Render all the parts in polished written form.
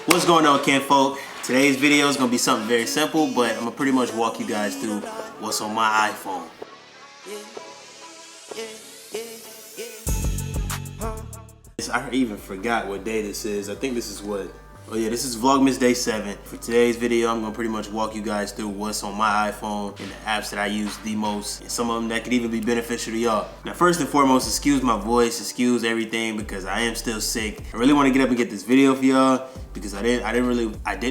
What's going on, kinfolk? Today's video is gonna be something very simple, but I'm gonna pretty much walk you guys through what's on my iPhone. I even forgot what day this is. I think this is what? Oh yeah, this is Vlogmas day 7. For today's video, I'm gonna pretty much walk you guys through what's on my iPhone and the apps that I use the most, and some of them that could even be beneficial to y'all. Now, first and foremost, excuse my voice, excuse everything, because I am still sick. I really want to get up and get this video for y'all because I didn't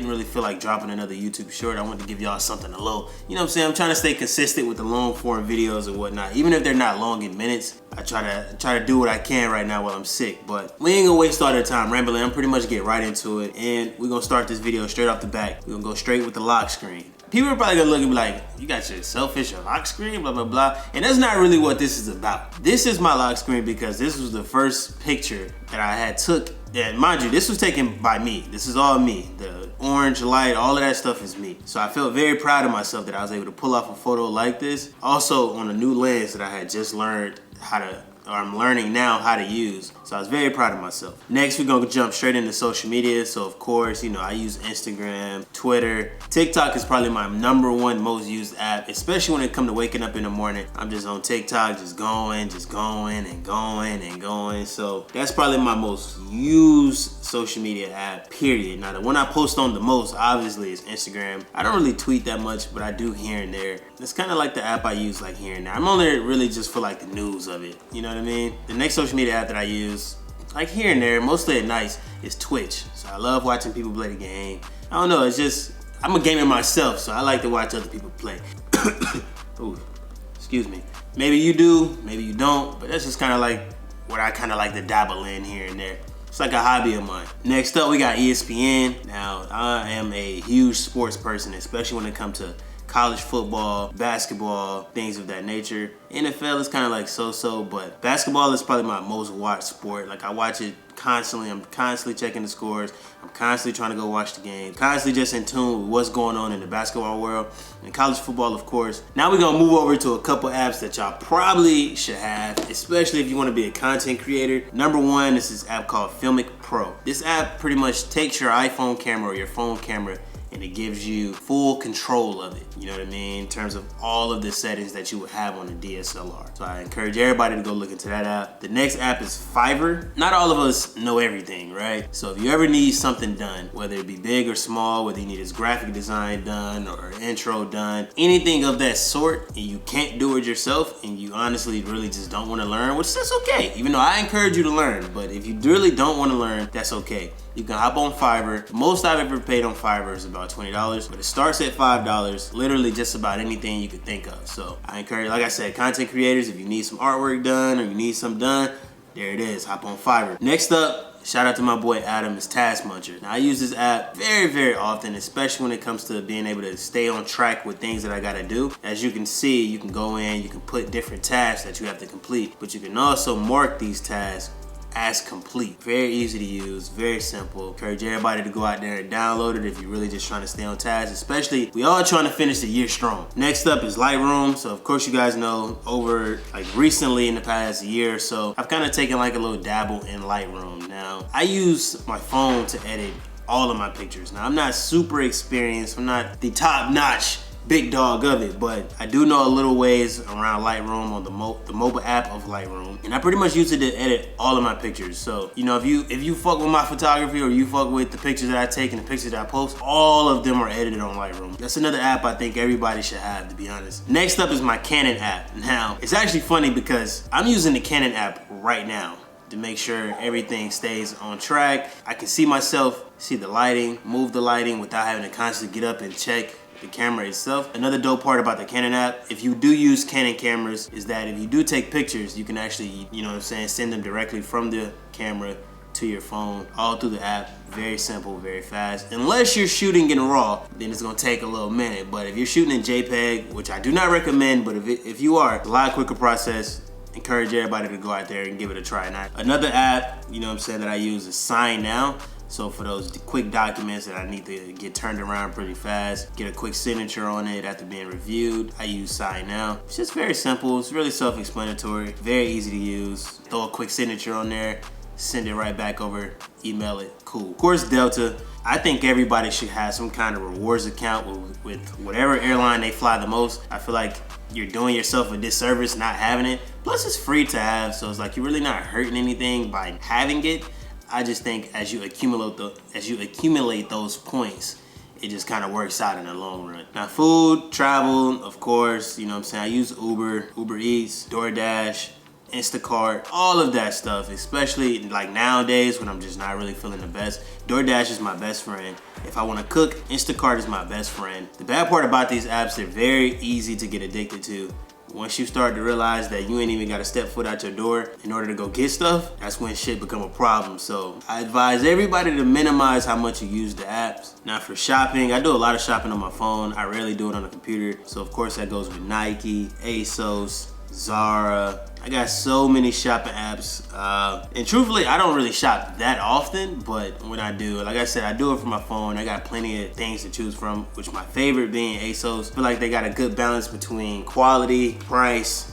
really feel like dropping another YouTube short. I wanted to give y'all something a little, you know what I'm saying? I'm trying to stay consistent with the long form videos and whatnot, even if they're not long in minutes. I try to do what I can right now while I'm sick, but we ain't gonna waste all the time rambling. I'm pretty much get right into it, and we're gonna start this video straight off the bat. We're gonna go straight with the lock screen. People are probably gonna look and be like, you got your selfish or lock screen, blah, blah, blah. And that's not really what this is about. This is my lock screen because this was the first picture that I had took. And mind you, this was taken by me. This is all me. The orange light, all of that stuff is me. So I felt very proud of myself that I was able to pull off a photo like this. Also on a new lens that I had just learned I'm learning now how to use. So I was very proud of myself. Next, we're gonna jump straight into social media. So of course, you know, I use Instagram, Twitter. TikTok is probably my #1 most used app, especially when it comes to waking up in the morning. I'm just on TikTok, just going and going. So that's probably my most used social media app, period. Now, the one I post on the most, obviously, is Instagram. I don't really tweet that much, but I do here and there. It's kind of like the app I use like here and there. I'm only really just for like the news of it, you know what I mean? The next social media app that I use, like here and there, mostly at night, is Twitch. So I love watching people play the game. I don't know, it's just, I'm a gamer myself, so I like to watch other people play. Ooh, excuse me. Maybe you do, maybe you don't, but that's just kind of like what I kind of like to dabble in here and there. It's like a hobby of mine. Next up, we got ESPN. Now, I am a huge sports person, especially when it comes to college football, basketball, things of that nature. NFL is kind of like so-so, but basketball is probably my most watched sport. Like, I watch it constantly. I'm constantly checking the scores. I'm constantly trying to go watch the game. Constantly just in tune with what's going on in the basketball world. And college football, of course. Now we're gonna move over to a couple apps that y'all probably should have, especially if you wanna be a content creator. #1 is this app called Filmic Pro. This app pretty much takes your iPhone camera or your phone camera and it gives you full control of it, you know what I mean, in terms of all of the settings that you would have on a DSLR. So I encourage everybody to go look into that app. The next app is Fiverr. Not all of us know everything, right? So if you ever need something done, whether it be big or small, whether you need his graphic design done or intro done, anything of that sort, and you can't do it yourself, and you honestly really just don't want to learn, which that's okay, even though I encourage you to learn, but if you really don't want to learn, that's okay. You can hop on Fiverr. The most I've ever paid on Fiverr is about $20, but it starts at $5, literally just about anything you could think of. So I encourage, like I said, content creators, if you need some artwork done or you need something done, there it is, hop on Fiverr. Next up, shout out to my boy Adam, is Task Muncher. Now I use this app very, very often, especially when it comes to being able to stay on track with things that I gotta do. As you can see, you can go in, you can put different tasks that you have to complete, but you can also mark these tasks as complete. Very easy to use, very simple. Encourage everybody to go out there and download it if you're really just trying to stay on task, especially we all trying to finish the year strong. Next up is Lightroom. So of course you guys know, over like recently in the past year or so, I've kind of taken like a little dabble in Lightroom. Now I use my phone to edit all of my pictures. Now I'm not super experienced, I'm not the top-notch big dog of it, but I do know a little ways around Lightroom on the mobile app of Lightroom, and I pretty much use it to edit all of my pictures. So you know, if you fuck with my photography or you fuck with the pictures that I take and the pictures that I post, all of them are edited on Lightroom. That's another app I think everybody should have, to be honest. Next up is my Canon app. Now it's actually funny because I'm using the Canon app right now to make sure everything stays on track. I can see myself, see the lighting, move the lighting without having to constantly get up and check the camera itself. Another dope part about the Canon app, if you do use Canon cameras, is that if you do take pictures, you can actually, you know what I'm saying, send them directly from the camera to your phone, all through the app. Very simple, very fast. Unless you're shooting in RAW, then it's gonna take a little minute. But if you're shooting in JPEG, which I do not recommend, but if you are, it's a lot quicker process. Encourage everybody to go out there and give it a try. Now, another app, you know what I'm saying, that I use is Sign Now. So for those quick documents that I need to get turned around pretty fast, get a quick signature on it after being reviewed, I use Sign Now. It's just very simple. It's really self-explanatory, very easy to use. Throw a quick signature on there, send it right back over, email it, cool. Of course, Delta. I think everybody should have some kind of rewards account with whatever airline they fly the most. I feel like you're doing yourself a disservice not having it. Plus it's free to have, so it's like you're really not hurting anything by having it. I just think as you accumulate those points, it just kind of works out in the long run. Now food, travel, of course, you know what I'm saying? I use Uber Eats, DoorDash, Instacart, all of that stuff, especially like nowadays when I'm just not really feeling the best. DoorDash is my best friend. If I want to cook, Instacart is my best friend. The bad part about these apps, they're very easy to get addicted to. Once you start to realize that you ain't even got to step foot out your door in order to go get stuff, that's when shit become a problem. So I advise everybody to minimize how much you use the apps. Now for shopping, I do a lot of shopping on my phone. I rarely do it on the computer. So of course that goes with Nike, ASOS, Zara. I got so many shopping apps, and truthfully I don't really shop that often, but when I do, like I said, I do it from my phone. I got plenty of things to choose from, which my favorite being ASOS. I feel like they got a good balance between quality, price,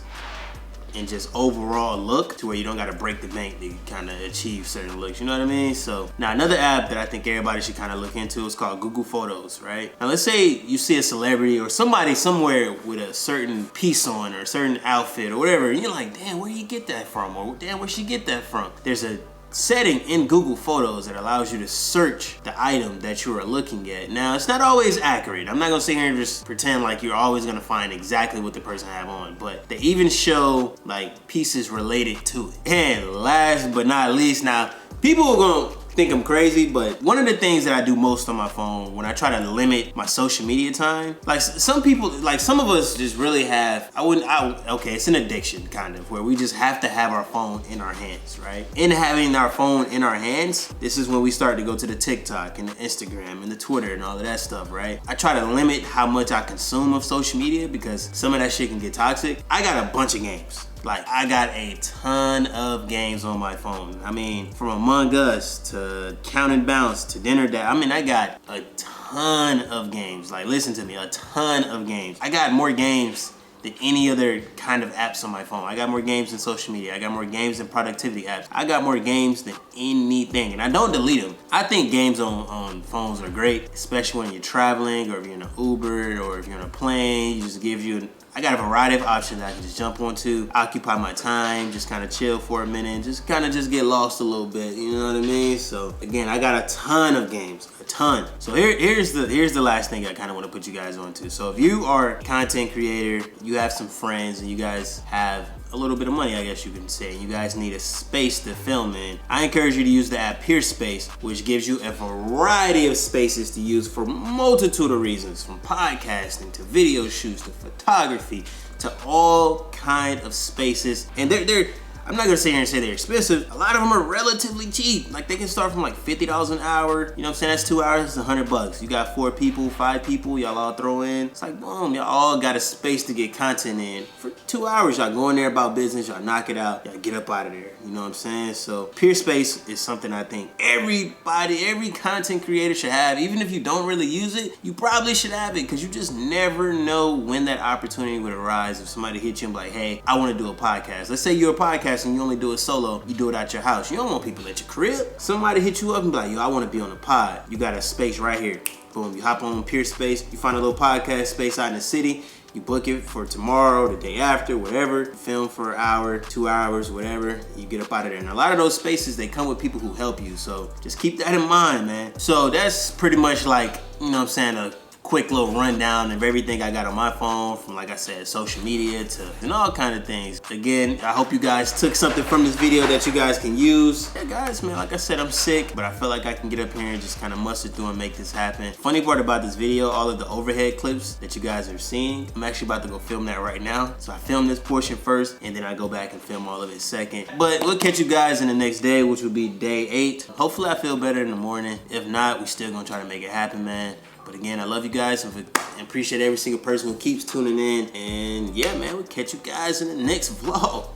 and just overall look to where you don't gotta break the bank to kind of achieve certain looks, you know what I mean? So now another app that I think everybody should kind of look into is called Google Photos, right? Now let's say you see a celebrity or somebody somewhere with a certain piece on or a certain outfit or whatever, and you're like, damn, where you get that from? Or damn, where'd she get that from? There's a setting in Google Photos that allows you to search the item that you are looking at. Now, it's not always accurate. I'm not gonna sit here and just pretend like you're always gonna find exactly what the person have on, but they even show like pieces related to it. And last but not least, now, people are gonna think I'm crazy, but one of the things that I do most on my phone when I try to limit my social media time, like some people, like some of us just really have, okay, it's an addiction kind of, where we just have to have our phone in our hands, right? In having our phone in our hands, this is when we start to go to the TikTok and the Instagram and the Twitter and all of that stuff, right? I try to limit how much I consume of social media because some of that shit can get toxic. I got a bunch of games. Like, I got a ton of games on my phone. I mean, from Among Us to Count and Bounce to Dinner Dad. I mean, I got a ton of games. Like, listen to me, a ton of games. I got more games than any other kind of apps on my phone. I got more games than social media. I got more games than productivity apps. I got more games than anything, and I don't delete them. I think games on phones are great, especially when you're traveling or if you're in an Uber or if you're on a plane. It just gives you I got a variety of options that I can just jump onto, occupy my time, just kind of chill for a minute, just kind of just get lost a little bit, you know what I mean? So again, I got a ton of games, a ton. So here's the last thing I kind of want to put you guys onto. So if you are a content creator, you have some friends, and you guys have a little bit of money, I guess you can say, you guys need a space to film in, I encourage you to use the app Peerspace, which gives you a variety of spaces to use for a multitude of reasons, from podcasting to video shoots to photography to all kind of spaces. And they're I'm not gonna sit here and say they're expensive. A lot of them are relatively cheap. Like, they can start from like $50 an hour. You know what I'm saying? That's 2 hours, it's $100. You got 4 people, 5 people, y'all all throw in. It's like, boom, y'all all got a space to get content in. For 2 hours, y'all go in there about business, y'all knock it out, y'all get up out of there. You know what I'm saying? So Peerspace is something I think everybody, every content creator should have. Even if you don't really use it, you probably should have it, because you just never know when that opportunity would arise. If somebody hits you and be like, hey, I wanna do a podcast. Let's say you're a podcast and you only do it solo, you do it at your house. You don't want people at your crib. Somebody hit you up and be like, yo, I want to be on the pod. You got a space right here. Boom, you hop on Peerspace, you find a little podcast space out in the city, you book it for tomorrow, the day after, whatever, film for an hour, 2 hours, whatever, you get up out of there. And a lot of those spaces, they come with people who help you, so just keep that in mind, man. So that's pretty much like, you know what I'm saying, a quick little rundown of everything I got on my phone, from, like I said, social media to and all kind of things. Again, I hope you guys took something from this video that you guys can use. Yeah, guys, man, like I said, I'm sick, but I feel like I can get up here and just kind of muster through and make this happen. Funny part about this video, all of the overhead clips that you guys are seeing, I'm actually about to go film that right now. So I film this portion first, and then I go back and film all of it second. But we'll catch you guys in the next day, which will be day 8. Hopefully I feel better in the morning. If not, we still gonna try to make it happen, man. But again, I love you guys and appreciate every single person who keeps tuning in. And yeah, man, we'll catch you guys in the next vlog.